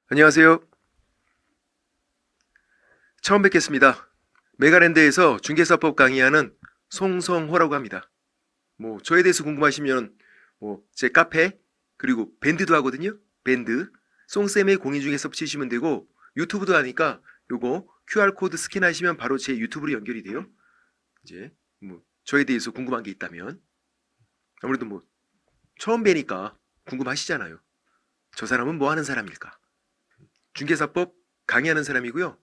안녕하세요. 처음 뵙겠습니다. 메가랜드에서 중개사법 강의하는 송성호라고 합니다. 저에 대해서 궁금하시면 제 카페 그리고 밴드도 하거든요. 밴드 송쌤의 공인중개사 치시면 되고 유튜브도 하니까 요거 QR코드 스캔하시면 바로 제 유튜브로 연결이 돼요. 이제 저에 대해서 궁금한 게 있다면 아무래도 처음 뵈니까 궁금하시잖아요. 저 사람은 뭐 하는 사람일까? 중개사법 강의하는 사람이고요.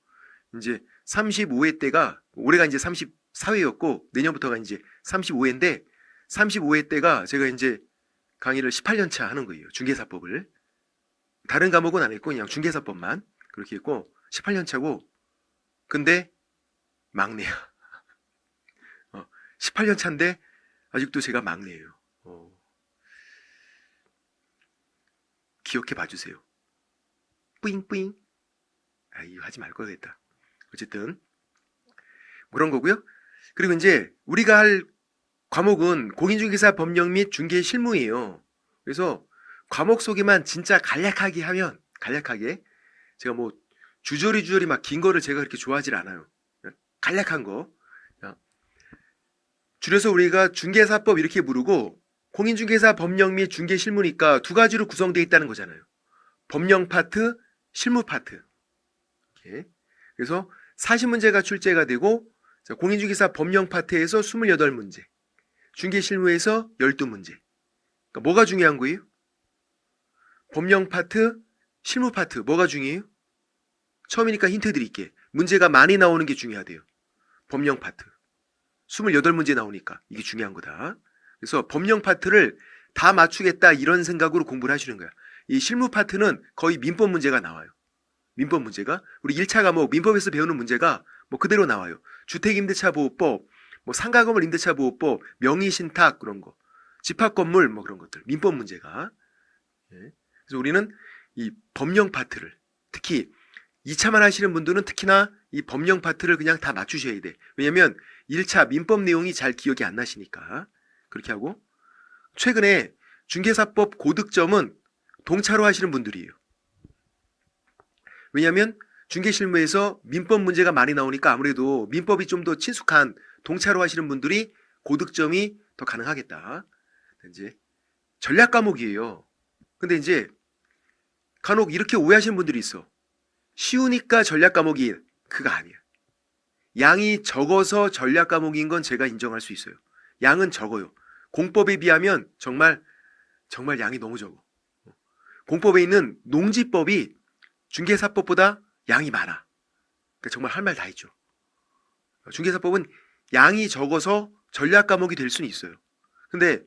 이제 35회 때가 올해가 이제 34회였고 내년부터가 이제 35회인데 35회 때가 제가 이제 강의를 18년 차 하는 거예요. 중개사법을. 다른 과목은 안 했고 그냥 중개사법만 그렇게 했고 18년 차고 근데 막내야. 18년 차인데 아직도 제가 막내예요. 기억해 봐주세요. 뿌잉뿌잉. 이거 하지 말 거겠다. 어쨌든 그런 거고요. 그리고 이제 우리가 할 과목은 공인중개사 법령 및 중개 실무예요. 그래서 과목 소개만 진짜 간략하게 하면 간략하게 제가 주저리 막 긴 거를 제가 그렇게 좋아하질 않아요. 간략한 거. 줄여서 우리가 중개사법 이렇게 부르고 공인중개사 법령 및 중개 실무니까 두 가지로 구성되어 있다는 거잖아요. 법령 파트, 실무 파트. 이렇게. 그래서 40문제가 출제가 되고 공인중개사 법령 파트에서 28문제, 중개실무에서 12문제. 그러니까 뭐가 중요한 거예요? 법령 파트, 실무 파트 뭐가 중요해요? 처음이니까 힌트 드릴게. 문제가 많이 나오는 게 중요하대요. 법령 파트. 28문제 나오니까 이게 중요한 거다. 그래서 법령 파트를 다 맞추겠다 이런 생각으로 공부를 하시는 거야. 이 실무 파트는 거의 민법 문제가 나와요. 민법 문제가 우리 1차 과목 민법에서 배우는 문제가 그대로 나와요. 주택임대차보호법, 상가건물임대차보호법, 명의신탁 그런 거, 집합건물 그런 것들 민법 문제가. 그래서 우리는 이 법령 파트를 특히 2차만 하시는 분들은 특히나 이 법령 파트를 그냥 다 맞추셔야 돼. 왜냐면 1차 민법 내용이 잘 기억이 안 나시니까. 그렇게 하고 최근에 중개사법 고득점은 동차로 하시는 분들이에요. 왜냐하면 중개실무에서 민법 문제가 많이 나오니까 아무래도 민법이 좀 더 친숙한 동차로 하시는 분들이 고득점이 더 가능하겠다. 이제 전략 과목이에요. 근데 이제 간혹 이렇게 오해하시는 분들이 있어. 쉬우니까 전략 과목이 그거 아니야. 양이 적어서 전략 과목인 건 제가 인정할 수 있어요. 양은 적어요. 공법에 비하면 정말 양이 너무 적어. 공법에 있는 농지법이 중개사법보다 양이 많아. 그러니까 정말 할 말 다 있죠. 중개사법은 양이 적어서 전략 과목이 될 수는 있어요. 근데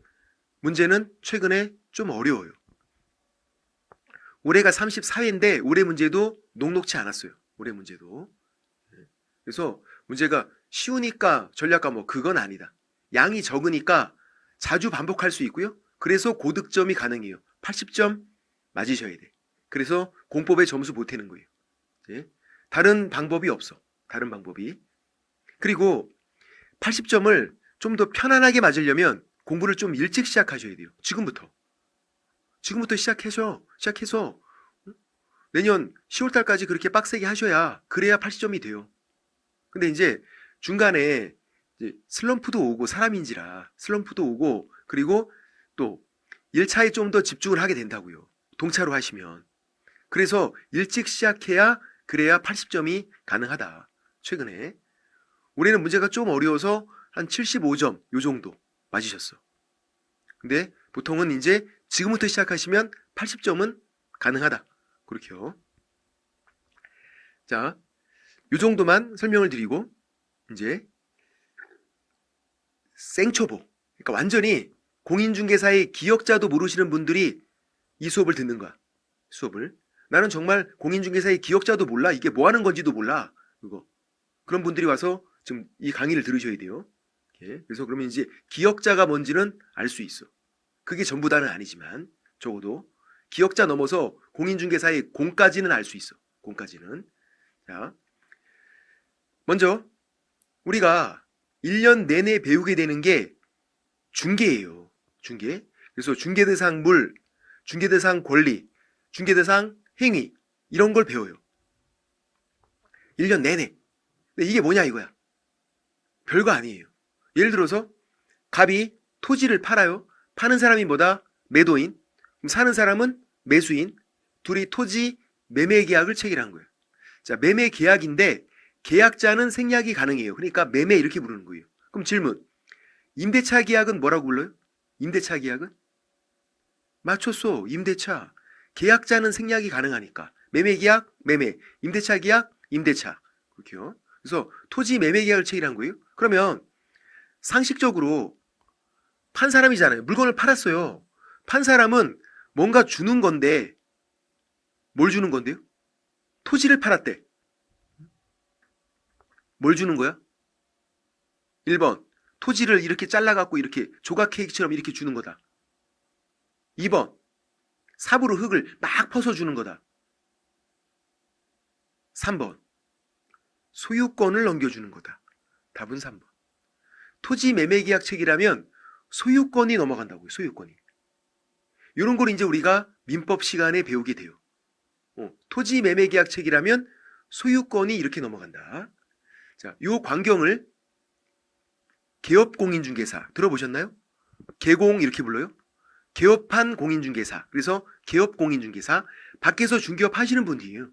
문제는 최근에 좀 어려워요. 올해가 34회인데 올해 문제도 녹록치 않았어요. 올해 문제도. 그래서 문제가 쉬우니까 전략 과목 그건 아니다. 양이 적으니까 자주 반복할 수 있고요. 그래서 고득점이 가능해요. 80점 맞으셔야 돼. 그래서 공법에 점수 못 되는 거예요. 다른 방법이 없어. 다른 방법이. 그리고 80점을 좀 더 편안하게 맞으려면 공부를 좀 일찍 시작하셔야 돼요. 지금부터 시작해서 내년 10월달까지 그렇게 빡세게 하셔야 그래야 80점이 돼요. 근데 이제 중간에 이제 슬럼프도 오고 사람인지라 슬럼프도 오고 그리고 또 1차에 좀 더 집중을 하게 된다고요. 동차로 하시면. 그래서 일찍 시작해야 그래야 80점이 가능하다. 최근에. 올해는 문제가 좀 어려워서 한 75점 요 정도 맞으셨어. 근데 보통은 이제 지금부터 시작하시면 80점은 가능하다. 그렇게요. 자, 요 정도만 설명을 드리고 이제 생초보. 그러니까 완전히 공인중개사의 기역자도 모르시는 분들이 이 수업을 듣는 거야. 수업을. 나는 정말 공인중개사의 기역자도 몰라. 이게 뭐 하는 건지도 몰라. 그런 분들이 와서 지금 이 강의를 들으셔야 돼요. 그래서 그러면 이제 기역자가 뭔지는 알 수 있어. 그게 전부 다는 아니지만 적어도 기역자 넘어서 공인중개사의 공까지는 알 수 있어. 공까지는. 자, 먼저 우리가 1년 내내 배우게 되는 게 중개예요. 중개. 그래서 중개대상 물, 중개대상 권리, 중개대상 행위 이런 걸 배워요. 1년 내내. 근데 이게 뭐냐 이거야. 별거 아니에요. 예를 들어서 갑이 토지를 팔아요. 파는 사람이 뭐다? 매도인. 그럼 사는 사람은 매수인. 둘이 토지 매매 계약을 체결한 거예요. 자, 매매 계약인데 계약자는 생략이 가능해요. 그러니까 매매 이렇게 부르는 거예요. 그럼 질문. 임대차 계약은 뭐라고 불러요? 임대차 계약은? 맞췄어. 임대차. 계약자는 생략이 가능하니까. 매매 계약, 매매. 임대차 계약, 임대차. 그렇게요. 그래서 토지 매매 계약을 체결한 거예요. 그러면 상식적으로 판 사람이잖아요. 물건을 팔았어요. 판 사람은 뭔가 주는 건데 뭘 주는 건데요? 토지를 팔았대. 뭘 주는 거야? 1번. 토지를 이렇게 잘라갖고 이렇게 조각 케이크처럼 이렇게 주는 거다. 2번. 삽으로 흙을 막 퍼서 주는 거다. 3번. 소유권을 넘겨주는 거다. 답은 3번. 토지 매매 계약 체결하면 소유권이 넘어간다고요. 소유권이. 이런 걸 이제 우리가 민법 시간에 배우게 돼요. 토지 매매 계약 체결하면 소유권이 이렇게 넘어간다. 자, 요 광경을 개업공인중개사 들어보셨나요? 개공 이렇게 불러요. 개업한 공인중개사. 그래서 개업공인중개사. 밖에서 중개업 하시는 분이에요.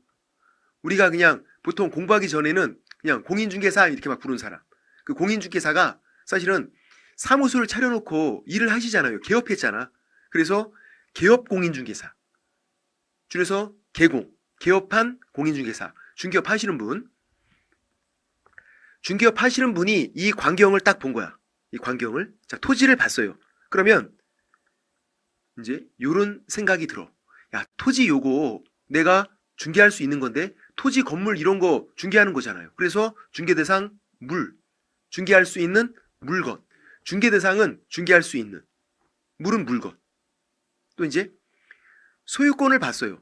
우리가 그냥 보통 공부하기 전에는 그냥 공인중개사 이렇게 막 부르는 사람. 그 공인중개사가 사실은 사무소를 차려놓고 일을 하시잖아요. 개업했잖아. 그래서 개업공인중개사. 줄여서 개공. 개업한 공인중개사. 중개업 하시는 분. 중개업 하시는 분이 이 광경을 딱 본 거야. 이 광경을. 자, 토지를 봤어요. 그러면 이제 요런 생각이 들어. 야, 토지 요거 내가 중개할 수 있는 건데 토지 건물 이런 거 중개하는 거잖아요. 그래서 중개대상 물. 중개할 수 있는 물건. 중개대상은 중개할 수 있는. 물은 물건. 또 이제 소유권을 봤어요.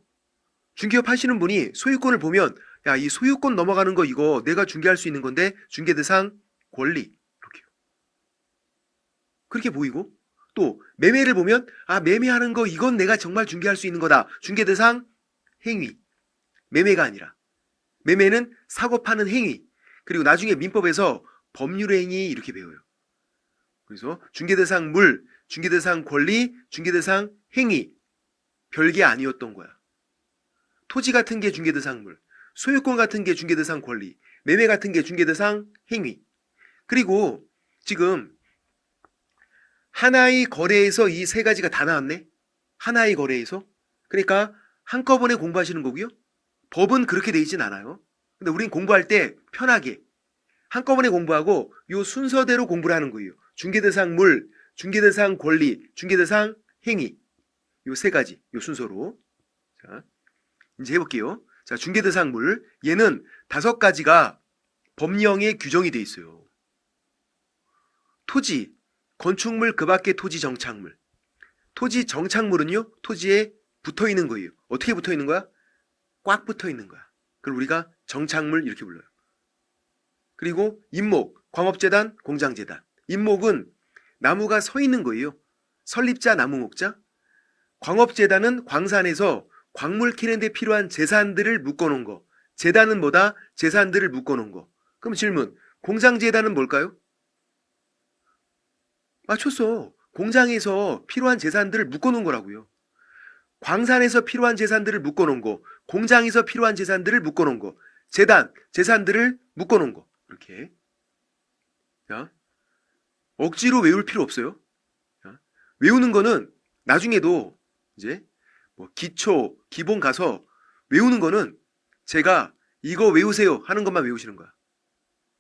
중개업 하시는 분이 소유권을 보면 야, 이 소유권 넘어가는 거 이거 내가 중개할 수 있는 건데 중개대상 권리. 이렇게요. 그렇게 보이고 또 매매를 보면 아, 매매하는 거 이건 내가 정말 중개할 수 있는 거다. 중개대상 행위. 매매가 아니라. 매매는 사고 파는 행위. 그리고 나중에 민법에서 법률행위 이렇게 배워요. 그래서 중개대상 물, 중개대상 권리, 중개대상 행위. 별게 아니었던 거야. 토지 같은 게 중개대상 물, 소유권 같은 게 중개대상 권리, 매매 같은 게 중개대상 행위. 그리고 지금 하나의 거래에서 이 세 가지가 다 나왔네. 하나의 거래에서. 그러니까 한꺼번에 공부하시는 거고요. 법은 그렇게 돼 있진 않아요. 근데 우린 공부할 때 편하게 한꺼번에 공부하고 요 순서대로 공부를 하는 거예요. 중개대상 물, 중개대상 권리, 중개대상 행위. 요 세 가지, 요 순서로. 자, 이제 해볼게요. 자, 중개대상 물. 얘는 5가지가 법령에 규정이 돼 있어요. 토지, 건축물 그 밖의 토지 정착물. 토지 정착물은요, 토지에 붙어 있는 거예요. 어떻게 붙어 있는 거야? 꽉 붙어 있는 거야. 그걸 우리가 정착물 이렇게 불러요. 그리고 임목, 광업재단, 공장재단. 임목은 나무가 서 있는 거예요. 설립자, 나무 목자. 광업재단은 광산에서 광물 캐는 데 필요한 재산들을 묶어놓은 거. 재단은 뭐다? 재산들을 묶어놓은 거. 그럼 질문, 공장재단은 뭘까요? 맞췄어. 공장에서 필요한 재산들을 묶어놓은 거라고요. 광산에서 필요한 재산들을 묶어놓은 거, 공장에서 필요한 재산들을 묶어놓은 거, 재단, 재산들을 묶어놓은 거. 이렇게. 자, 억지로 외울 필요 없어요. 자, 외우는 거는 나중에도 이제 뭐 기초, 기본 가서 외우는 거는 제가 이거 외우세요 하는 것만 외우시는 거야.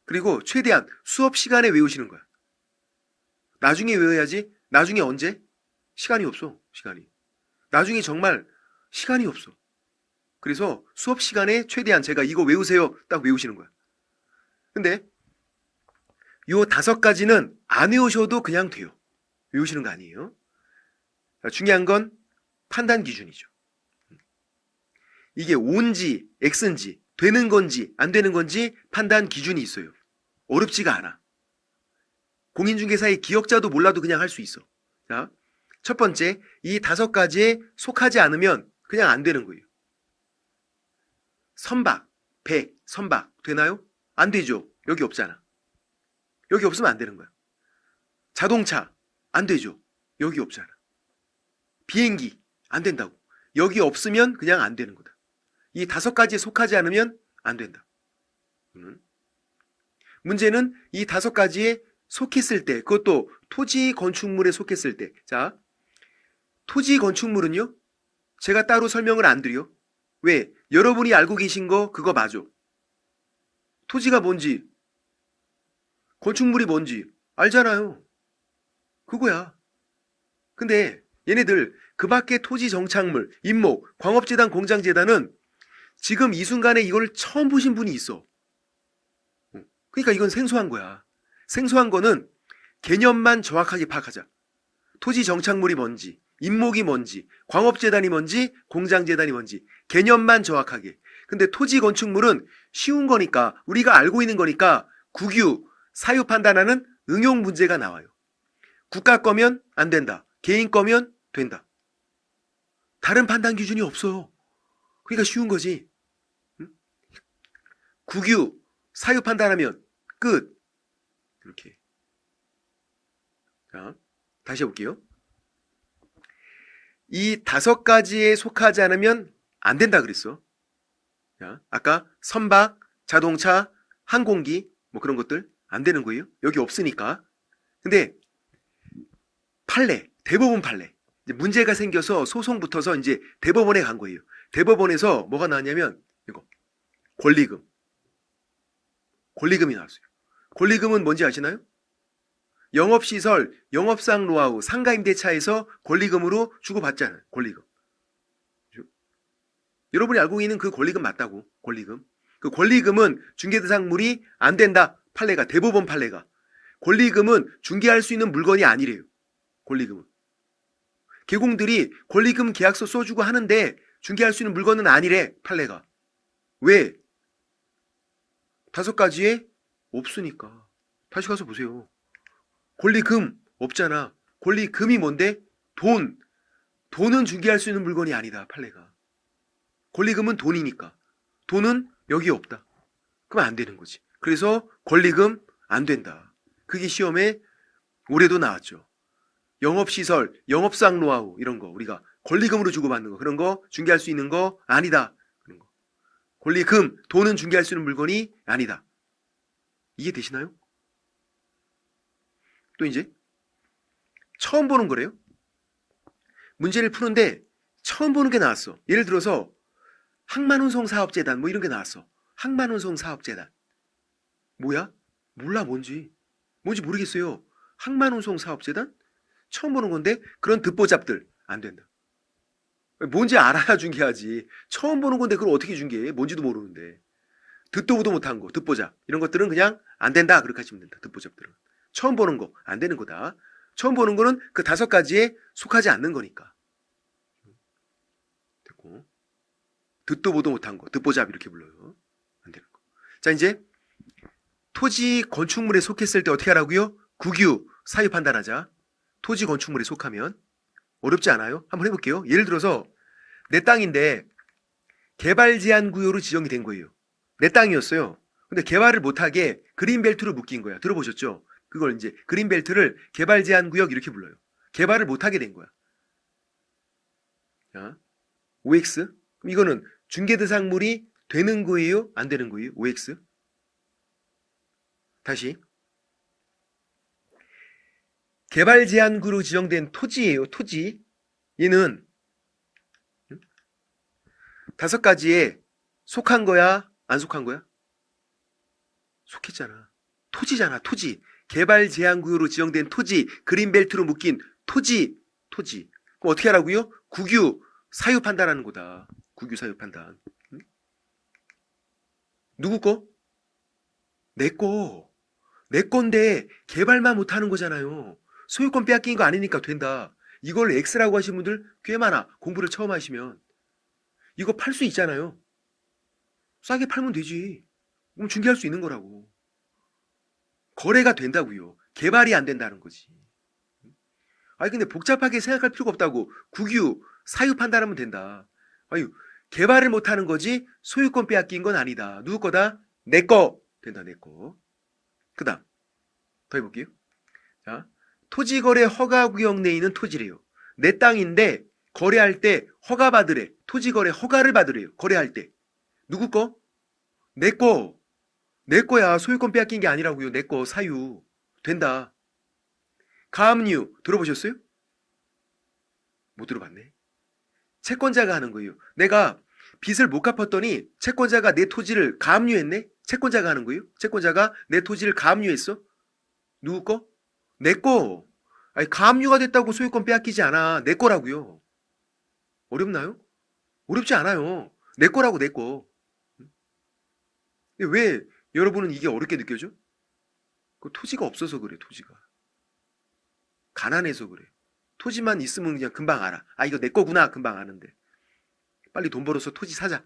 그리고 최대한 수업 시간에 외우시는 거야. 나중에 외워야지. 나중에 언제? 시간이 없어. 시간이. 나중에 정말 시간이 없어. 그래서 수업 시간에 최대한 제가 이거 외우세요 딱 외우시는 거야. 근데 요 5가지는 안 외우셔도 그냥 돼요. 외우시는 거 아니에요. 중요한 건 판단 기준이죠. 이게 O인지 X인지 되는 건지 안 되는 건지 판단 기준이 있어요. 어렵지가 않아. 공인중개사의 기억자도 몰라도 그냥 할 수 있어. 자, 첫 번째, 이 5가지에 속하지 않으면 그냥 안 되는 거예요. 선박, 배, 선박 되나요? 안 되죠. 여기 없잖아. 여기 없으면 안 되는 거야. 자동차 안 되죠. 여기 없잖아. 비행기 안 된다고. 여기 없으면 그냥 안 되는 거다. 이 5가지에 속하지 않으면 안 된다. 문제는 이 5가지에 속했을 때, 그것도 토지 건축물에 속했을 때. 자, 토지 건축물은요, 제가 따로 설명을 안 드려. 왜? 여러분이 알고 계신 거 그거 맞아. 토지가 뭔지, 건축물이 뭔지 알잖아요. 그거야. 근데 얘네들 그 밖에 토지 정착물, 임목, 광업재단, 공장재단은 지금 이 순간에 이걸 처음 보신 분이 있어. 그러니까 이건 생소한 거야. 생소한 거는 개념만 정확하게 파악하자. 토지 정착물이 뭔지, 임목이 뭔지, 광업재단이 뭔지, 공장재단이 뭔지 개념만 정확하게. 근데 토지 건축물은 쉬운 거니까, 우리가 알고 있는 거니까 국유, 사유 판단하는 응용 문제가 나와요. 국가 거면 안 된다. 개인 거면 된다. 다른 판단 기준이 없어요. 그러니까 쉬운 거지. 국유, 사유 판단하면 끝. 이렇게. 자, 다시 해볼게요. 이 5가지에 속하지 않으면 안 된다 그랬어. 자, 아까 선박, 자동차, 항공기 뭐 그런 것들 안 되는 거예요. 여기 없으니까. 근데 판례, 대법원 판례. 이제 문제가 생겨서 소송 붙어서 이제 대법원에 간 거예요. 대법원에서 뭐가 나왔냐면 이거 권리금. 권리금이 나왔어요. 권리금은 뭔지 아시나요? 영업시설, 영업상 노하우, 상가임대차에서 권리금으로 주고받잖아요. 권리금. 그죠? 여러분이 알고 있는 그 권리금 맞다고. 권리금. 그 권리금은 중개대상물이 안 된다. 판례가, 대법원 판례가. 권리금은 중개할 수 있는 물건이 아니래요. 권리금은. 개공들이 권리금 계약서 써주고 하는데 중개할 수 있는 물건은 아니래. 판례가. 왜? 5가지에 없으니까. 다시 가서 보세요. 권리금 없잖아. 권리금이 뭔데? 돈. 돈은 중개할 수 있는 물건이 아니다. 판례가. 권리금은 돈이니까. 돈은 여기 없다. 그럼 안 되는 거지. 그래서 권리금 안 된다. 그게 시험에 올해도 나왔죠. 영업시설, 영업상 노하우 이런 거 우리가 권리금으로 주고받는 거 그런 거 중개할 수 있는 거 아니다. 그런 거. 권리금, 돈은 중개할 수 있는 물건이 아니다. 이해 되시나요? 또 이제 처음 보는 거래요. 문제를 푸는데 처음 보는 게 나왔어. 예를 들어서 항만운송 사업재단 뭐 이런 게 나왔어. 항만운송 사업재단. 뭐야? 몰라 뭔지. 뭔지 모르겠어요. 항만운송 사업재단? 처음 보는 건데 그런 듣보잡들 안 된다. 뭔지 알아야 중개하지. 처음 보는 건데 그걸 어떻게 중개해? 뭔지도 모르는데. 듣도 보도 못한 거, 듣보잡 이런 것들은 그냥 안 된다 그렇게 하시면 된다. 듣보잡들은. 처음 보는 거 안 되는 거다. 처음 보는 거는 그 5가지에 속하지 않는 거니까. 됐고. 듣도 보도 못한 거, 듣보잡 이렇게 불러요. 안 되는 거. 자, 이제 토지 건축물에 속했을 때 어떻게 하라고요? 국유, 사유 판단하자. 토지 건축물에 속하면 어렵지 않아요? 한번 해볼게요. 예를 들어서 내 땅인데 개발 제한 구역으로 지정이 된 거예요. 내 땅이었어요. 근데 개발을 못하게 그린벨트로 묶인 거야. 들어보셨죠? 그걸 이제 그린벨트를 개발 제한 구역 이렇게 불러요. 개발을 못하게 된 거야. 자, OX. 그럼 이거는 중개대상물이 되는 거예요? 안 되는 거예요? OX. 다시. 개발 제한구로 지정된 토지예요. 토지. 얘는 5가지에 속한 거야? 안 속한 거야? 속했잖아. 토지잖아. 토지. 개발 제한구역으로 지정된 토지. 그린벨트로 묶인 토지. 토지. 그럼 어떻게 하라고요? 국유, 사유 판단하는 거다. 국유, 사유 판단. 응? 누구 거? 내 거. 내 건데 개발만 못하는 거잖아요. 소유권 빼앗긴 거 아니니까 된다. 이걸 X라고 하시는 분들 꽤 많아. 공부를 처음 하시면. 이거 팔 수 있잖아요. 싸게 팔면 되지. 그럼 중개할 수 있는 거라고. 거래가 된다고요. 개발이 안 된다는 거지. 아니 근데 복잡하게 생각할 필요가 없다고. 국유, 사유 판단하면 된다. 아유 개발을 못하는 거지 소유권 빼앗긴 건 아니다. 누구 거다? 내 거. 된다, 내 거. 그 다음 더 해볼게요. 자, 토지거래 허가구역 내에 있는 토지래요. 내 땅인데 거래할 때 허가 받으래. 토지거래 허가를 받으래요. 거래할 때. 누구 거? 내 거. 내 거야. 소유권 빼앗긴 게 아니라고요. 내 거 사유. 된다. 가압류 들어보셨어요? 못 들어봤네. 채권자가 하는 거예요. 내가 빚을 못 갚았더니 채권자가 내 토지를 가압류했네? 채권자가 하는 거예요. 채권자가 내 토지를 가압류했어? 누구 거? 내 거. 아니, 가압류가 됐다고 소유권 빼앗기지 않아. 내 거라고요. 어렵나요? 어렵지 않아요. 내 거라고, 내 거. 근데 왜 여러분은 이게 어렵게 느껴져? 그 토지가 없어서 그래, 토지가. 가난해서 그래. 토지만 있으면 그냥 금방 알아. 아, 이거 내 거구나. 금방 아는데. 빨리 돈 벌어서 토지 사자.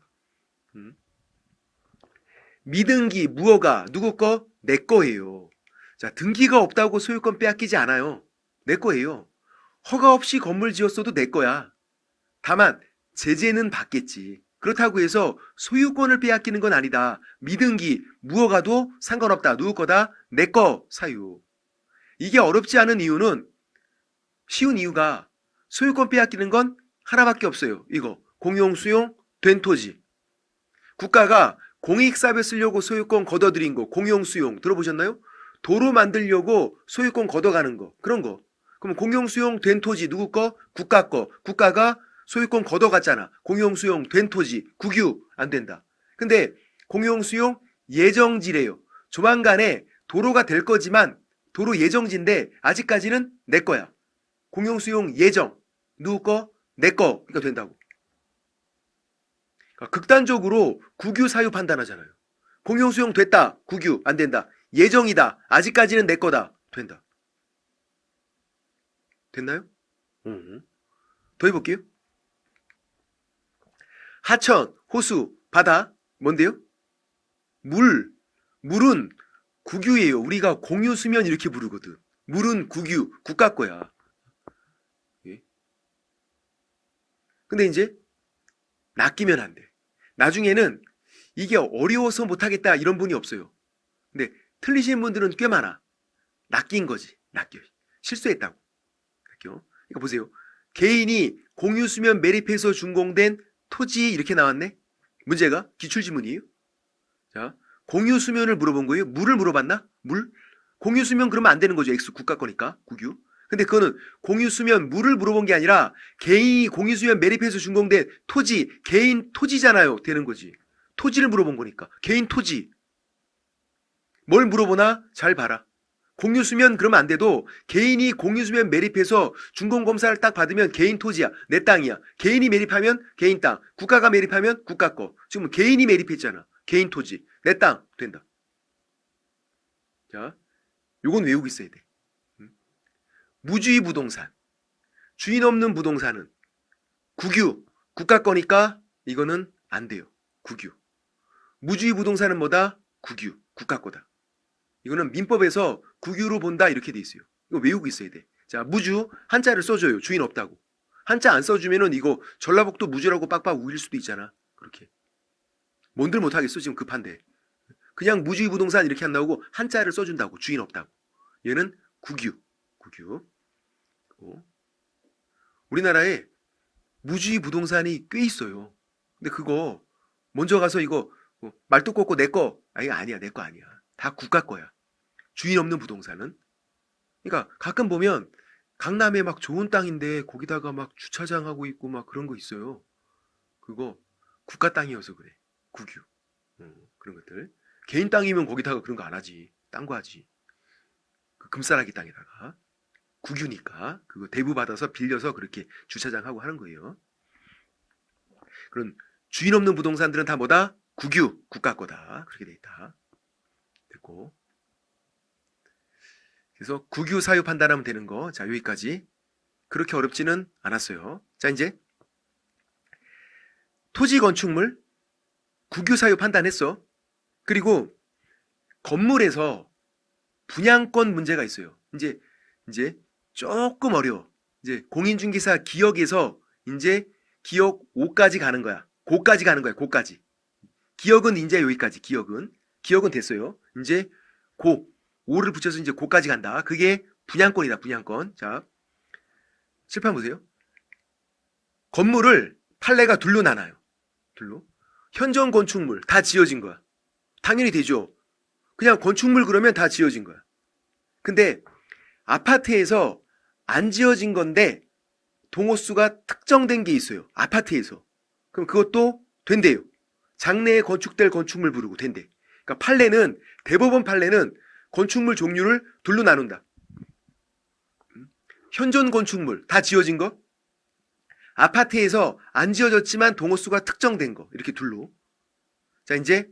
미등기, 무허가, 누구 거? 내 거예요. 자, 등기가 없다고 소유권 빼앗기지 않아요. 내 거예요. 허가 없이 건물 지었어도 내 거야. 다만, 제재는 받겠지. 그렇다고 해서 소유권을 빼앗기는 건 아니다. 미등기, 무허가도 상관없다. 누구 거다? 내 거 사유. 이게 어렵지 않은 이유는 쉬운 이유가 소유권 빼앗기는 건 하나밖에 없어요. 이거 공용수용 된 토지. 국가가 공익사업에 쓰려고 소유권 걷어들인 거 공용수용 들어보셨나요? 도로 만들려고 소유권 걷어가는 거 그런 거. 그럼 공용수용 된 토지 누구 거? 국가 거. 국가가 소유권 걷어갔잖아. 공용수용 된 토지 국유 안 된다. 근데 공용수용 예정지래요. 조만간에 도로가 될 거지만 도로 예정지인데 아직까지는 내 거야. 공용수용 예정 누구 거? 내 거가 된다고. 그러니까 극단적으로 국유 사유 판단하잖아요. 공용수용 됐다. 국유 안 된다. 예정이다. 아직까지는 내 거다. 된다. 됐나요? 더 해볼게요. 하천, 호수, 바다 뭔데요? 물은 국유예요. 우리가 공유수면 이렇게 부르거든. 물은 국유, 국가 거야. 예? 근데 이제 낚이면 안 돼. 나중에는 이게 어려워서 못하겠다 이런 분이 없어요. 근데 틀리신 분들은 꽤 많아. 낚인 거지. 낚여. 실수했다고. 낚여. 그러니까 보세요. 개인이 공유수면 매립해서 준공된 토지 이렇게 나왔네. 문제가 기출지문이에요. 자, 공유수면을 물어본 거예요. 물을 물어봤나? 물? 공유수면 그러면 안 되는 거죠. X 국가 거니까. 국유. 근데 그거는 공유수면 물을 물어본 게 아니라 개인이 공유수면 매립해서 준공된 토지, 개인 토지잖아요. 되는 거지. 토지를 물어본 거니까. 개인 토지. 뭘 물어보나? 잘 봐라. 공유수면 그러면 안 돼도 개인이 공유수면 매립해서 준공검사를 딱 받으면 개인 토지야. 내 땅이야. 개인이 매립하면 개인 땅. 국가가 매립하면 국가 거. 지금 개인이 매립했잖아. 개인 토지. 내 땅. 된다. 자, 요건 외우고 있어야 돼. 무주의 부동산. 주인 없는 부동산은 국유. 국가 거니까 이거는 안 돼요. 국유. 무주의 부동산은 뭐다? 국유. 국가 거다. 이거는 민법에서 국유로 본다 이렇게 돼 있어요. 이거 외우고 있어야 돼. 자, 무주 한자를 써줘요. 주인 없다고. 한자 안 써주면은 이거 전라북도 무주라고 빡빡 우길 수도 있잖아. 그렇게. 뭔들 못하겠어 지금 급한데. 그냥 무주의 부동산 이렇게 안 나오고 한자를 써준다고. 주인 없다고. 얘는 국유. 국유. 우리나라에 무주의 부동산이 꽤 있어요. 근데 그거 먼저 가서 이거 말뚝 꽂고 내 거. 아니야. 내 거 아니야. 다 국가 거야. 주인 없는 부동산은. 그러니까 가끔 보면 강남에 막 좋은 땅인데 거기다가 막 주차장하고 있고 막 그런 거 있어요. 그거 국가 땅이어서 그래. 국유. 그런 것들. 개인 땅이면 거기다가 그런 거 안 하지. 딴 거 하지. 그 금싸라기 땅에다가. 국유니까 그거 대부 받아서 빌려서 그렇게 주차장하고 하는 거예요. 그런 주인 없는 부동산들은 다 뭐다? 국유. 국가 거다. 그렇게 돼 있다. 됐고. 그래서 국유 사유 판단하면 되는 거. 자, 여기까지. 그렇게 어렵지는 않았어요. 자, 이제 토지 건축물 국유 사유 판단했어. 그리고 건물에서 분양권 문제가 있어요. 이제 조금 어려워. 이제 공인중개사 기억에서 이제 기억 5까지 가는 거야. 고까지 가는 거야. 고까지. 기억은 이제 여기까지. 기억은 됐어요. 이제 고 5를 붙여서 이제 고까지 간다. 그게 분양권이다. 분양권. 자, 칠판 보세요. 건물을 판례가 둘로 나눠요. 둘로. 현존 건축물 다 지어진 거야. 당연히 되죠. 그냥 건축물 그러면 다 지어진 거야. 근데 아파트에서 안 지어진 건데 동호수가 특정된 게 있어요. 아파트에서. 그럼 그것도 된대요. 장래에 건축될 건축물 부르고 된대. 그러니까 판례는, 대법원 판례는 건축물 종류를 둘로 나눈다. 현존 건축물 다 지어진 거, 아파트에서 안 지어졌지만 동호수가 특정된 거, 이렇게 둘로. 자, 이제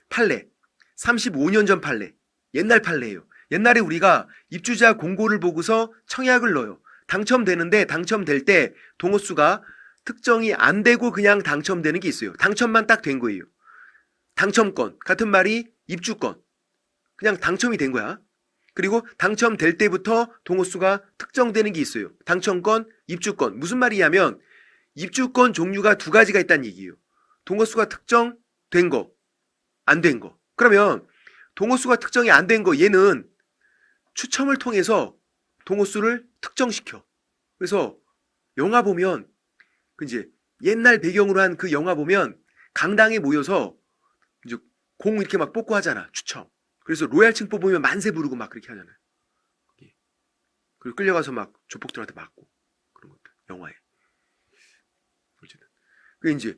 판례. 35년 전 판례. 옛날 판례예요. 옛날에 우리가 입주자 공고를 보고서 청약을 넣어요. 당첨되는데 당첨될 때 동호수가 특정이 안 되고 그냥 당첨되는 게 있어요. 당첨만 딱 된 거예요. 당첨권. 같은 말이 입주권. 그냥 당첨이 된 거야. 그리고 당첨될 때부터 동호수가 특정되는 게 있어요. 당첨권, 입주권. 무슨 말이냐면 입주권 종류가 두 가지가 있다는 얘기예요. 동호수가 특정된 거, 안 된 거. 그러면 동호수가 특정이 안 된 거, 얘는 추첨을 통해서 동호수를 특정시켜. 그래서 영화 보면, 이제 옛날 배경으로 한 그 영화 보면 강당에 모여서 이제 공 이렇게 막 뽑고 하잖아. 추첨. 그래서 로얄층 뽑으면 만세 부르고 막 그렇게 하잖아요. 그리고 끌려가서 막 조폭들한테 맞고 그런 것들. 영화에. 어쨌든. 그 이제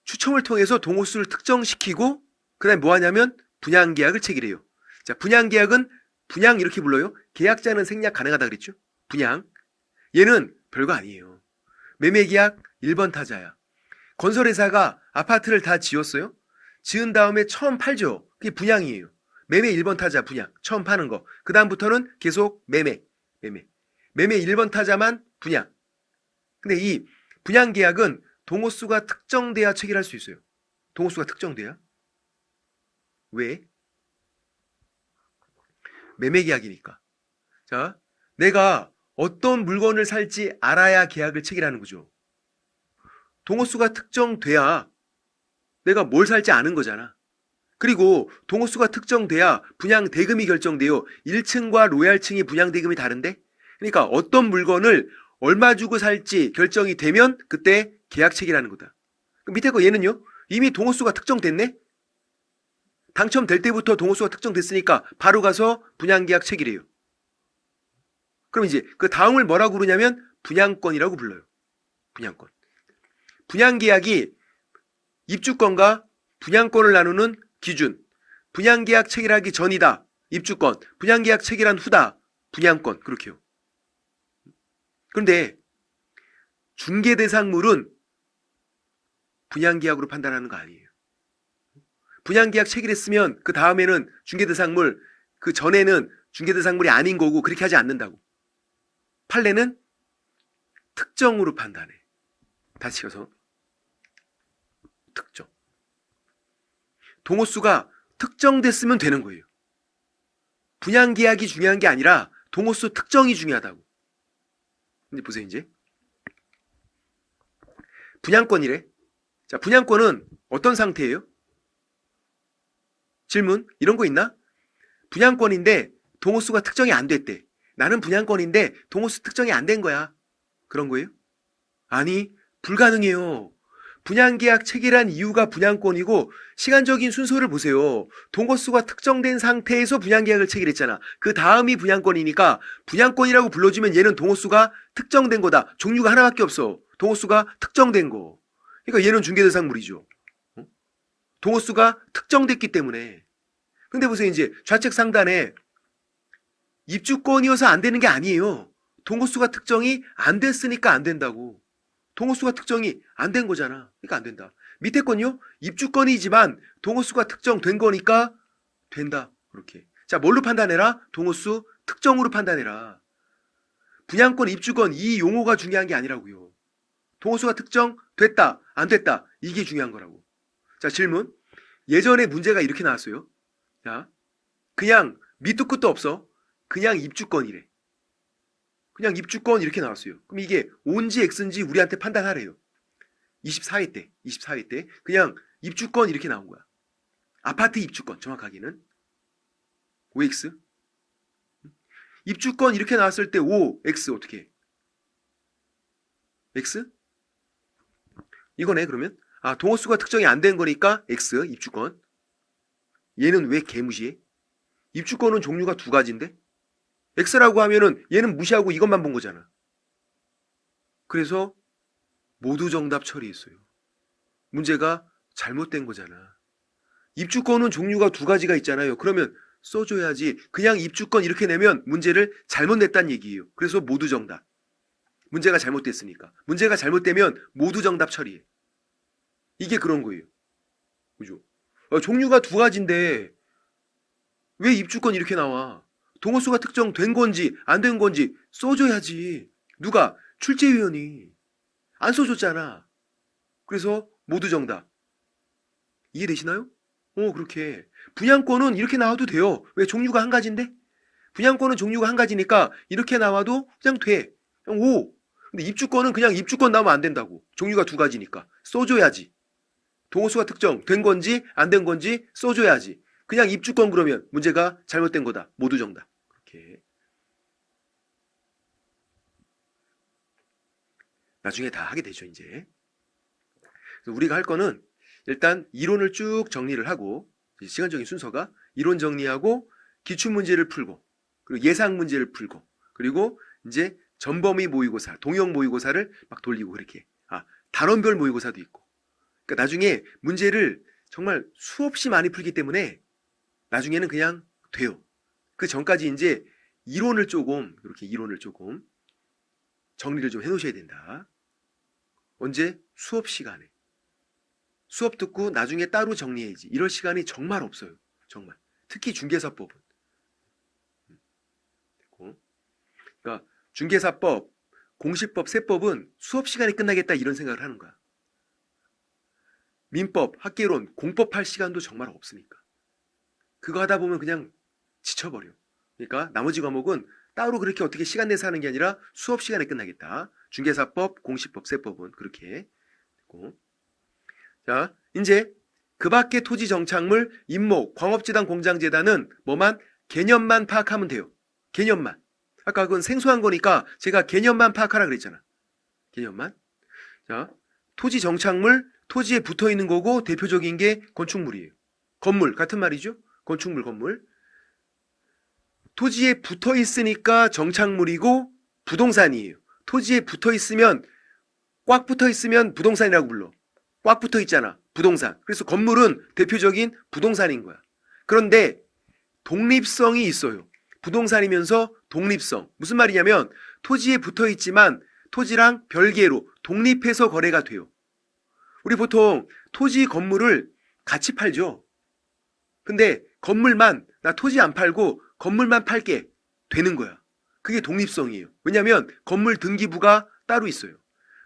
추첨을 통해서 동호수를 특정시키고 그다음에 뭐 하냐면 분양계약을 체결해요. 자, 분양계약은 분양 이렇게 불러요. 계약자는 생략 가능하다 그랬죠. 분양. 얘는 별거 아니에요. 매매계약 1번 타자야. 건설회사가 아파트를 다 지었어요. 지은 다음에 처음 팔죠. 그게 분양이에요. 매매 1번 타자 분양. 처음 파는 거. 그 다음부터는 계속 매매 1번 타자만 분양. 근데 이 분양계약은 동호수가 특정돼야 체결할 수 있어요. 동호수가 특정돼야. 왜? 매매계약이니까. 자, 내가 어떤 물건을 살지 알아야 계약을 체결하는 거죠. 동호수가 특정돼야 내가 뭘 살지 아는 거잖아. 그리고 동호수가 특정돼야 분양 대금이 결정돼요. 1층과 로얄층이 분양 대금이 다른데? 그러니까 어떤 물건을 얼마 주고 살지 결정이 되면 그때 계약 체결하는 거다. 밑에 거 얘는요? 이미 동호수가 특정됐네? 당첨될 때부터 동호수가 특정됐으니까 바로 가서 분양계약 체결해요. 그럼 이제 그 다음을 뭐라고 부르냐면 분양권이라고 불러요. 분양권. 분양계약이 입주권과 분양권을 나누는 기준. 분양계약 체결하기 전이다. 입주권. 분양계약 체결한 후다. 분양권. 그렇게요. 그런데 중개대상물은 분양계약으로 판단하는 거 아니에요. 분양계약 체결했으면 그 다음에는 중개대상물, 그 전에는 중개대상물이 아닌 거고 그렇게 하지 않는다고. 판례는 특정으로 판단해. 다시 쳐서 특정. 동호수가 특정됐으면 되는 거예요. 분양계약이 중요한 게 아니라 동호수 특정이 중요하다고. 근데 보세요 이제. 분양권이래. 자, 분양권은 어떤 상태예요? 질문 이런 거 있나? 분양권인데 동호수가 특정이 안 됐대. 나는 분양권인데 동호수 특정이 안 된 거야. 그런 거예요? 아니, 불가능해요. 분양계약 체결한 이유가 분양권이고 시간적인 순서를 보세요. 동호수가 특정된 상태에서 분양계약을 체결했잖아. 그 다음이 분양권이니까 분양권이라고 불러주면 얘는 동호수가 특정된 거다. 종류가 하나밖에 없어. 동호수가 특정된 거. 그러니까 얘는 중개대상물이죠. 동호수가 특정됐기 때문에. 근데 보세요 이제 좌측 상단에 입주권이어서 안 되는 게 아니에요. 동호수가 특정이 안 됐으니까 안 된다고. 동호수가 특정이 안 된 거잖아. 그러니까 안 된다. 밑에 건요. 입주권이지만 동호수가 특정된 거니까 된다. 그렇게. 자, 뭘로 판단해라? 동호수 특정으로 판단해라. 분양권, 입주권 이 용어가 중요한 게 아니라고요. 동호수가 특정됐다, 안 됐다. 이게 중요한 거라고. 자, 질문. 예전에 문제가 이렇게 나왔어요. 자, 그냥 밑도 끝도 없어. 그냥 입주권이래. 그냥 입주권 이렇게 나왔어요. 그럼 이게 O인지 X인지 우리한테 판단하래요. 24회 때 그냥 입주권 이렇게 나온 거야. 아파트 입주권 정확하게는 OX. 입주권 이렇게 나왔을 때 OX 어떻게 해? X? 이거네 그러면. 아, 동호수가 특정이 안 된 거니까 X 입주권. 얘는 왜 개무시해? 입주권은 종류가 두 가지인데 X라고 하면은 얘는 무시하고 이것만 본 거잖아. 그래서 모두 정답 처리했어요. 문제가 잘못된 거잖아. 입주권은 종류가 두 가지가 있잖아요. 그러면 써줘야지. 그냥 입주권 이렇게 내면 문제를 잘못 냈다는 얘기예요. 그래서 모두 정답. 문제가 잘못됐으니까. 문제가 잘못되면 모두 정답 처리해. 이게 그런 거예요. 그죠? 종류가 두 가지인데 왜 입주권 이렇게 나와? 동호수가 특정된 건지 안 된 건지 써줘야지. 누가? 출제위원이. 안 써줬잖아. 그래서 모두 정답. 이해되시나요? 그렇게. 분양권은 이렇게 나와도 돼요. 왜? 종류가 한 가지인데? 분양권은 종류가 한 가지니까 이렇게 나와도 그냥 돼. 그냥 오. 근데 입주권은 그냥 입주권 나오면 안 된다고. 종류가 두 가지니까. 써줘야지. 동호수가 특정된 건지 안 된 건지 써줘야지. 그냥 입주권 그러면 문제가 잘못된 거다. 모두 정답. 이렇게. 나중에 다 하게 되죠, 이제. 그래서 우리가 할 거는 일단 이론을 쭉 정리를 하고 시간적인 순서가 이론 정리하고 기출문제를 풀고 그리고 예상 문제를 풀고 그리고 이제 전범위 모의고사, 동형 모의고사를 막 돌리고 그렇게. 아, 단원별 모의고사도 있고. 그러니까 나중에 문제를 정말 수없이 많이 풀기 때문에 나중에는 그냥 돼요. 그 전까지 이제 이론을 조금 이렇게 이론을 조금 정리를 좀 해놓으셔야 된다. 언제? 수업 시간에. 수업 듣고 나중에 따로 정리해야지. 이럴 시간이 정말 없어요. 정말. 특히 중개사법은. 그러니까 중개사법, 공시법, 세법은 수업 시간에 끝나겠다 이런 생각을 하는 거야. 민법, 학계론, 공법 할 시간도 정말 없으니까. 그거 하다 보면 그냥 지쳐버려. 그러니까 나머지 과목은 따로 그렇게 어떻게 시간 내서 하는 게 아니라 수업 시간에 끝나겠다. 중개사법, 공시법, 세법은 그렇게. 자, 이제 그 밖의 토지 정착물, 임목, 광업재단, 공장재단은 뭐만? 개념만 파악하면 돼요. 개념만. 아까 그건 생소한 거니까 제가 개념만 파악하라 그랬잖아. 개념만. 자, 토지 정착물, 토지에 붙어 있는 거고 대표적인 게 건축물이에요. 건물, 같은 말이죠? 건축물, 건물. 토지에 붙어 있으니까 정착물이고 부동산이에요. 토지에 붙어 있으면, 꽉 붙어 있으면 부동산이라고 불러. 꽉 붙어 있잖아. 부동산. 그래서 건물은 대표적인 부동산인 거야. 그런데 독립성이 있어요. 부동산이면서 독립성. 무슨 말이냐면 토지에 붙어 있지만 토지랑 별개로 독립해서 거래가 돼요. 우리 보통 토지 건물을 같이 팔죠. 근데 건물만, 나 토지 안 팔고 건물만 팔게 되는 거야. 그게 독립성이에요. 왜냐하면 건물 등기부가 따로 있어요.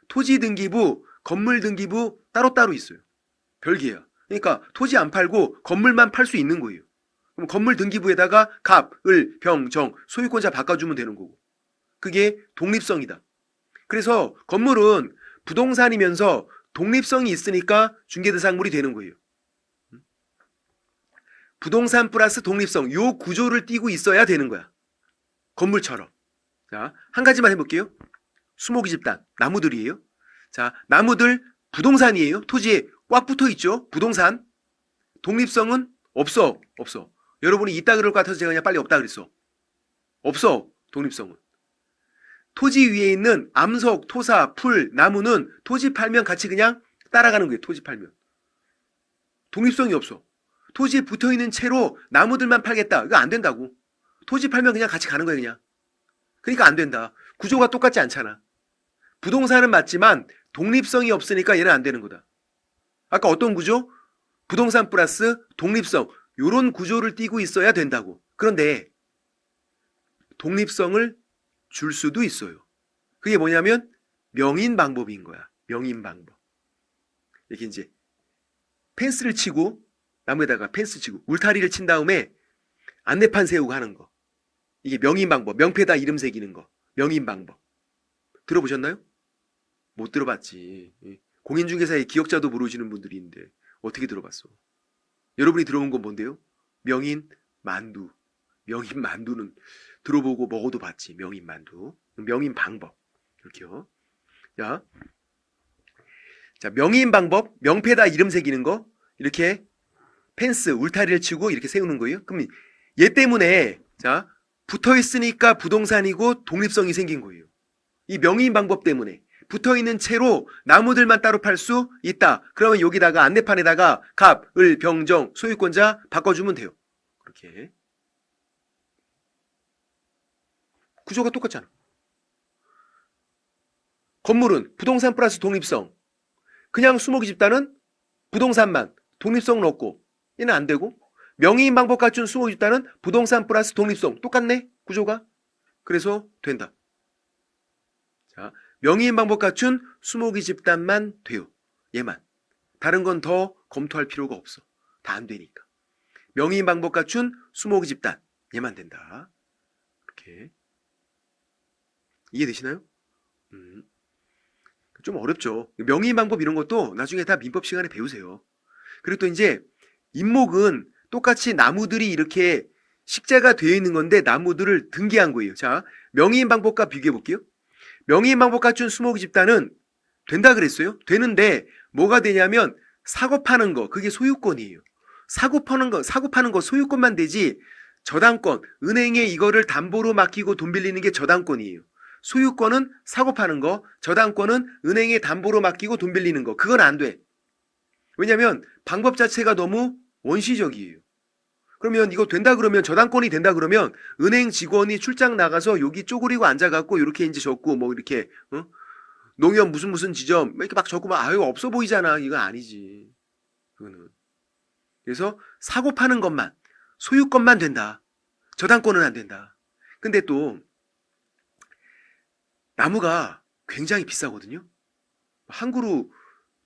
토지 등기부, 건물 등기부 따로따로 있어요. 별개야. 그러니까 토지 안 팔고 건물만 팔 수 있는 거예요. 그럼 건물 등기부에다가 갑, 을, 병, 정, 소유권자 바꿔주면 되는 거고. 그게 독립성이다. 그래서 건물은 부동산이면서 독립성이 있으니까 중개대상물이 되는 거예요. 부동산 플러스 독립성, 요 구조를 띠고 있어야 되는 거야. 건물처럼. 자, 한 가지만 해볼게요. 수목이 집단, 나무들이에요. 자, 나무들 부동산이에요. 토지에 꽉 붙어 있죠. 부동산. 독립성은 없어. 없어. 여러분이 있다 그럴 것 같아서 제가 그냥 빨리 없다 그랬어. 없어. 독립성은. 토지 위에 있는 암석, 토사, 풀, 나무는 토지 팔면 같이 그냥 따라가는 거예요. 토지 팔면. 독립성이 없어. 토지에 붙어있는 채로 나무들만 팔겠다. 이거 안 된다고. 토지 팔면 그냥 같이 가는 거예요. 그냥. 그러니까 안 된다. 구조가 똑같지 않잖아. 부동산은 맞지만 독립성이 없으니까 얘는 안 되는 거다. 아까 어떤 구조? 부동산 플러스 독립성. 요런 구조를 띠고 있어야 된다고. 그런데 독립성을 줄 수도 있어요. 그게 뭐냐면 명인 방법인 거야. 명인 방법. 이렇게 이제 펜스를 치고 나무에다가 펜스 치고 울타리를 친 다음에 안내판 세우고 하는 거. 이게 명인 방법. 명패다 이름 새기는 거. 명인 방법. 들어보셨나요? 못 들어봤지. 공인중개사의 기억자도 모르시는 분들이 있는데 어떻게 들어봤어? 여러분이 들어본 건 뭔데요? 명인 만두. 명인 만두는 들어보고 먹어도 봤지. 명인 만두. 명인 방법. 이렇게요. 자, 명인 방법. 명패에다 이름 새기는 거. 이렇게 펜스, 울타리를 치고 이렇게 세우는 거예요. 그럼 얘 때문에 자 붙어 있으니까 부동산이고 독립성이 생긴 거예요. 이 명의인 방법 때문에 붙어 있는 채로 나무들만 따로 팔 수 있다. 그러면 여기다가 안내판에다가 갑, 을, 병, 정, 소유권자 바꿔주면 돼요. 그렇게 구조가 똑같잖아. 건물은 부동산 플러스 독립성. 그냥 수목이 집단은 부동산만 독립성은 없고 얘는 안 되고 명의인 방법 갖춘 수목이 집단은 부동산 플러스 독립성 똑같네 구조가. 그래서 된다. 자, 명의인 방법 갖춘 수목이 집단만 돼요. 얘만. 다른 건 더 검토할 필요가 없어. 다 안 되니까. 명의인 방법 갖춘 수목이 집단 얘만 된다. 이렇게 이해되시나요? 좀 어렵죠. 명의인 방법 이런 것도 나중에 다 민법 시간에 배우세요. 그리고 또 이제 임목은 똑같이 나무들이 이렇게 식재가 되어 있는 건데 나무들을 등기한 거예요. 자, 명의인 방법과 비교해 볼게요. 명의인 방법 갖춘 수목이 집단은 된다 그랬어요. 되는데 뭐가 되냐면 사고 파는 거 그게 소유권이에요. 사고 파는 거 소유권만 되지 저당권 은행에 이거를 담보로 맡기고 돈 빌리는 게 저당권이에요. 소유권은 사고 파는 거, 저당권은 은행에 담보로 맡기고 돈 빌리는 거. 그건 안 돼. 왜냐면 방법 자체가 너무 원시적이에요. 그러면 이거 된다 그러면 저당권이 된다 그러면 은행 직원이 출장 나가서 여기 쪼그리고 앉아갖고 이렇게 이제 적고 뭐 이렇게 농협 무슨 지점 이렇게 막 적고 막 아유 없어 보이잖아. 이건 아니지. 그거는. 그래서 사고 파는 것만 소유권만 된다. 저당권은 안 된다. 근데 또 나무가 굉장히 비싸거든요. 한 그루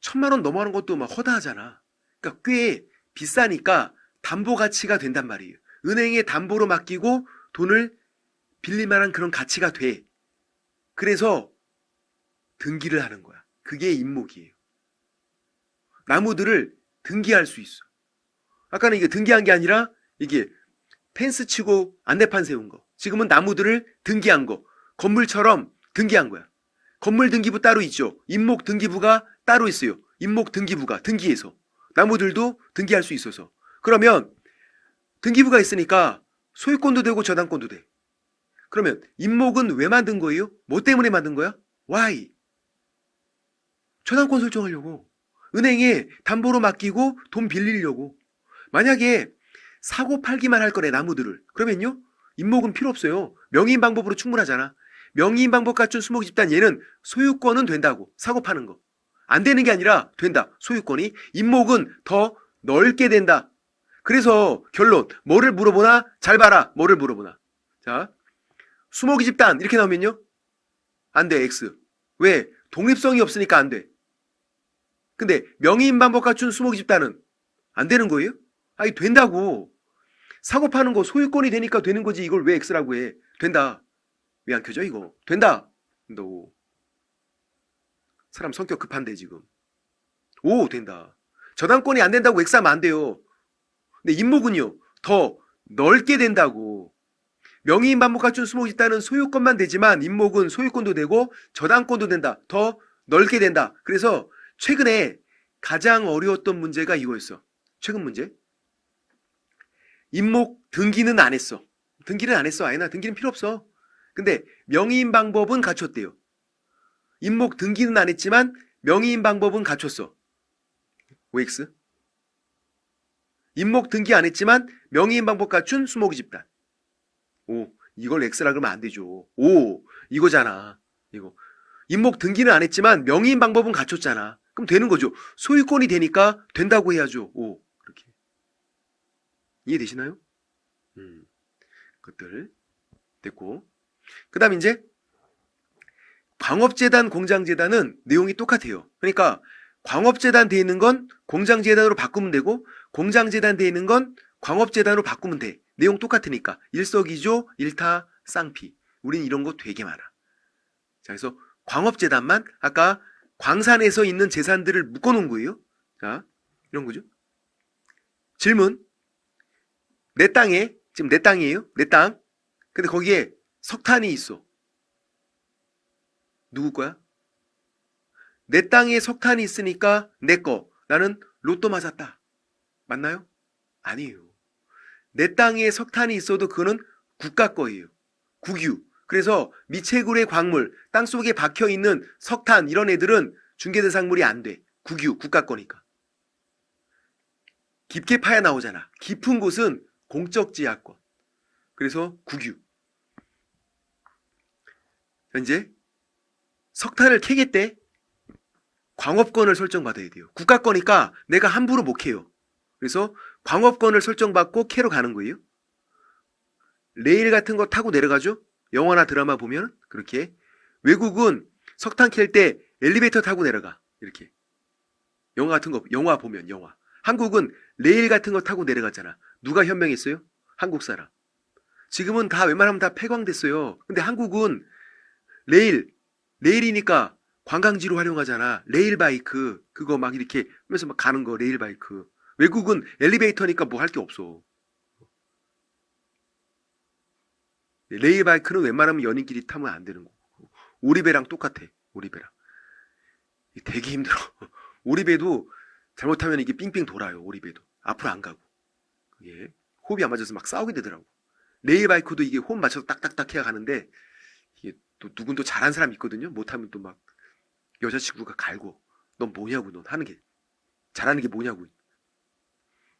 1,000만 원 넘어가는 것도 막 허다하잖아. 그러니까 꽤 비싸니까 담보 가치가 된단 말이에요. 은행에 담보로 맡기고 돈을 빌릴 만한 그런 가치가 돼. 그래서 등기를 하는 거야. 그게 임목이에요. 나무들을 등기할 수 있어. 아까는 이게 등기한 게 아니라 이게 펜스 치고 안내판 세운 거. 지금은 나무들을 등기한 거. 건물처럼 등기한 거야. 건물 등기부 따로 있죠. 임목 등기부가 따로 있어요. 임목 등기부가 등기해서 나무들도 등기할 수 있어서. 그러면 등기부가 있으니까 소유권도 되고 저당권도 돼. 그러면 임목은 왜 만든 거예요? 뭐 때문에 만든 거야? Why? 저당권 설정하려고. 은행에 담보로 맡기고 돈 빌리려고. 만약에 사고 팔기만 할 거래 나무들을. 그러면요. 임목은 필요 없어요. 명의인 방법으로 충분하잖아. 명의인 방법 갖춘 수목 집단 얘는 소유권은 된다고. 사고 파는 거. 안 되는 게 아니라 된다. 소유권이. 임목은 더 넓게 된다. 그래서 결론. 뭐를 물어보나? 잘 봐라. 뭐를 물어보나. 자, 수목이 집단 이렇게 나오면요. 안 돼. X. 왜? 독립성이 없으니까 안 돼. 근데 명의인 방법 갖춘 수목이 집단은 안 되는 거예요? 아니 된다고. 사고 파는 거 소유권이 되니까 되는 거지. 이걸 왜 X라고 해? 된다. 왜 안 켜져 이거? 된다. 너 사람 성격 급한데 지금. 오 된다. 저당권이 안 된다고 X하면 안 돼요. 근데 임목은요. 더 넓게 된다고. 명의인 방법 갖춘 수목이 있다는 소유권만 되지만 임목은 소유권도 되고 저당권도 된다. 더 넓게 된다. 그래서 최근에 가장 어려웠던 문제가 이거였어. 최근 문제. 임목 등기는 안 했어. 등기는 안 했어. 아니나 등기는 필요 없어. 근데 명의인 방법은 갖췄대요. 임목 등기는 안 했지만 명의인 방법은 갖췄어. OX. 임목 등기 안 했지만 명의인 방법 갖춘 수목이 집단. 오, 이걸 X라 그러면 안 되죠. 오, 이거잖아. 이거. 임목 등기는 안 했지만 명의인 방법은 갖췄잖아. 그럼 되는 거죠. 소유권이 되니까 된다고 해야죠. 오, 그렇게. 이해되시나요? 그것들 됐고. 그 다음 이제 광업재단, 공장재단은 내용이 똑같아요. 그러니까 광업재단 돼 있는 건 공장재단으로 바꾸면 되고 공장재단 돼 있는 건 광업재단으로 바꾸면 돼. 내용 똑같으니까. 일석이조, 일타쌍피. 우린 이런 거 되게 많아. 자, 그래서 광업재단만 아까 광산에서 있는 재산들을 묶어놓은 거예요. 자, 이런 거죠. 질문. 내 땅에, 지금 내 땅이에요. 내 땅. 근데 거기에 석탄이 있어. 누구 거야? 내 땅에 석탄이 있으니까 내 거. 나는 로또 맞았다. 맞나요? 아니에요. 내 땅에 석탄이 있어도 그거는 국가 거예요. 국유. 그래서 미채굴의 광물, 땅속에 박혀있는 석탄 이런 애들은 중개대상물이 안 돼. 국유, 국가 거니까. 깊게 파야 나오잖아. 깊은 곳은 공적지하권. 그래서 국유. 현재 석탄을 캐겠대. 광업권을 설정받아야 돼요. 국가 거니까 내가 함부로 못 캐요. 그래서 광업권을 설정받고 캐러 가는 거예요. 레일 같은 거 타고 내려가죠. 영화나 드라마 보면 그렇게. 외국은 석탄 캘 때 엘리베이터 타고 내려가. 이렇게. 영화 같은 거, 영화 보면 영화. 한국은 레일 같은 거 타고 내려갔잖아. 누가 현명했어요? 한국 사람. 지금은 다 웬만하면 다 폐광됐어요. 근데 한국은 레일이니까 관광지로 활용하잖아. 레일 바이크. 그거 막 이렇게 하면서 막 가는 거, 레일 바이크. 외국은 엘리베이터니까 뭐 할 게 없어. 레일 바이크는 웬만하면 연인끼리 타면 안 되는 거고. 오리배랑 똑같아. 오리배랑. 되게 힘들어. 오리배도 잘못하면 이게 삥삥 돌아요. 오리배도. 앞으로 안 가고. 예. 호흡이 안 맞아서 막 싸우게 되더라고. 레일 바이크도 이게 호흡 맞춰서 딱딱딱 해야 가는데 이게 또 누군 또 잘한 사람 있거든요. 못하면 또 막 여자친구가 갈고 넌 뭐냐고 넌 하는 게 잘하는 게 뭐냐고.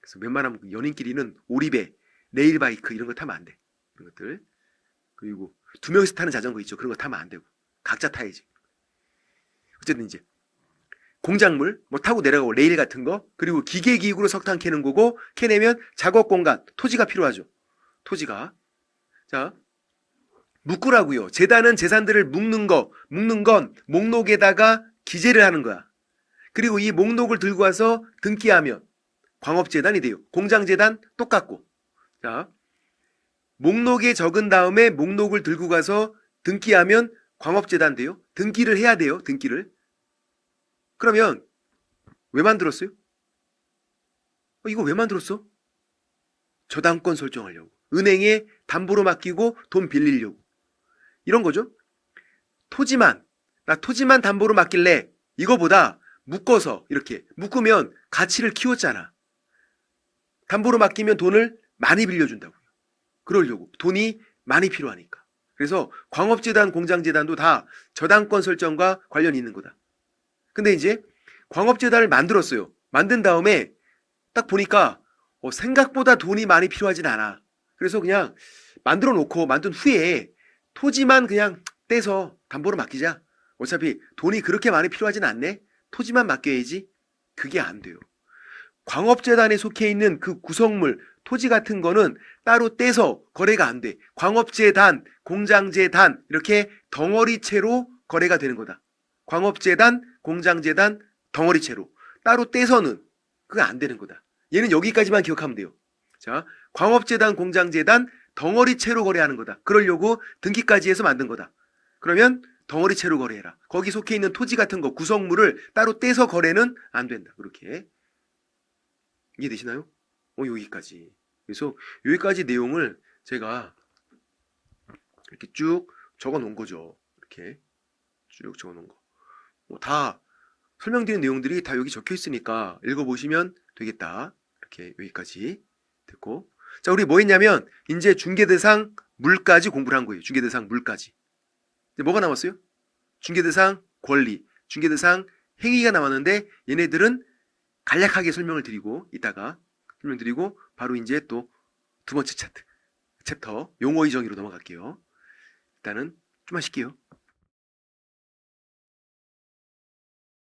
그래서 웬만하면 연인끼리는 오리배, 레일 바이크 이런 거 타면 안 돼. 이런 것들. 그리고 두 명이서 타는 자전거 있죠. 그런 거 타면 안 되고 각자 타야지. 어쨌든 이제 공작물 뭐 타고 내려가고 레일 같은 거 그리고 기계기구로 석탄 캐는 거고 캐내면 작업 공간 토지가 필요하죠. 토지가. 자, 묶으라고요. 재단은 재산들을 묶는 건 목록에다가 기재를 하는 거야. 그리고 이 목록을 들고 와서 등기하면 광업재단이 돼요. 공장재단 똑같고. 자, 목록에 적은 다음에 목록을 들고 가서 등기하면 광업재단 돼요. 등기를 해야 돼요. 등기를. 그러면 왜 만들었어요? 이거 왜 만들었어? 저당권 설정하려고. 은행에 담보로 맡기고 돈 빌리려고. 이런 거죠. 나 토지만 담보로 맡길래 이거보다 묶어서 이렇게 묶으면 가치를 키웠잖아. 담보로 맡기면 돈을 많이 빌려준다고요. 그러려고. 돈이 많이 필요하니까. 그래서 광업재단, 공장재단도 다 저당권 설정과 관련이 있는 거다. 근데 이제 광업재단을 만들었어요. 만든 다음에 딱 보니까 생각보다 돈이 많이 필요하진 않아. 그래서 그냥 만들어 놓고 만든 후에 토지만 그냥 떼서 담보로 맡기자. 어차피 돈이 그렇게 많이 필요하진 않네. 토지만 맡겨야지. 그게 안 돼요. 광업재단에 속해 있는 그 구성물, 토지 같은 거는 따로 떼서 거래가 안 돼. 광업재단, 공장재단 이렇게 덩어리채로 거래가 되는 거다. 광업재단, 공장재단 덩어리채로. 따로 떼서는 그거 안 되는 거다. 얘는 여기까지만 기억하면 돼요. 자, 광업재단, 공장재단 덩어리채로 거래하는 거다. 그러려고 등기까지 해서 만든 거다. 그러면 덩어리채로 거래해라. 거기 속해 있는 토지 같은 거, 구성물을 따로 떼서 거래는 안 된다. 그렇게. 이해되시나요? 여기까지. 그래서 여기까지 내용을 제가 이렇게 쭉 적어 놓은 거죠. 이렇게 쭉 적어 놓은 거. 다 설명드린 내용들이 다 여기 적혀 있으니까 읽어보시면 되겠다. 이렇게 여기까지 됐고. 자, 우리 뭐 했냐면 이제 중개대상 물까지 공부를 한 거예요. 중개대상 물까지. 이제 뭐가 남았어요? 중개대상 권리, 중개대상 행위가 남았는데 얘네들은 간략하게 설명을 드리고 이따가 설명드리고 바로 이제 또 두 번째 챕터 용어의 정의로 넘어갈게요. 일단은 좀만 쉴게요.